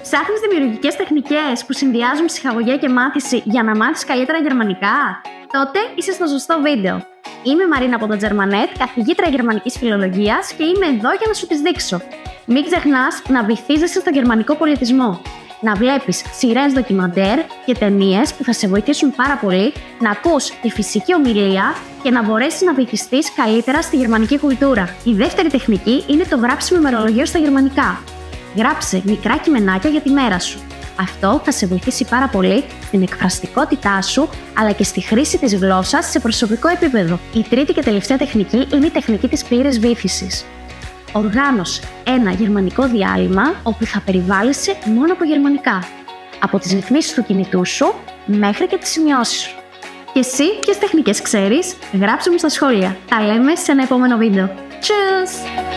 Ψάχνεις δημιουργικές τεχνικές που συνδυάζουν ψυχαγωγία και μάθηση για να μάθεις καλύτερα γερμανικά? Τότε είσαι στο σωστό βίντεο. Είμαι η Μαρίνα από το Germanet, καθηγήτρια γερμανικής φιλολογίας και είμαι εδώ για να σου τις δείξω. Μην ξεχνάς να βυθίζεσαι στο γερμανικό πολιτισμό. Να βλέπεις σειρές ντοκιμαντέρ και ταινίες που θα σε βοηθήσουν πάρα πολύ, να ακούς τη φυσική ομιλία και να μπορέσεις να βυθιστείς καλύτερα στη γερμανική κουλτούρα. Η δεύτερη τεχνική είναι το γράψιμο ημερολογίου στα γερμανικά. Γράψε μικρά κειμενάκια για τη μέρα σου. Αυτό θα σε βοηθήσει πάρα πολύ στην εκφραστικότητά σου, αλλά και στη χρήση της γλώσσας σε προσωπικό επίπεδο. Η τρίτη και τελευταία τεχνική είναι η τεχνική της πλήρης βύθισης. Οργάνωσε ένα γερμανικό διάλειμμα όπου θα περιβάλλεσαι μόνο από γερμανικά. Από τις ρυθμίσεις του κινητού σου μέχρι και τις σημειώσεις σου. Και εσύ ποιες τεχνικές ξέρεις? Γράψε μου στα σχόλια. Τα λέμε σε ένα επόμενο βίντεο. Tschüss!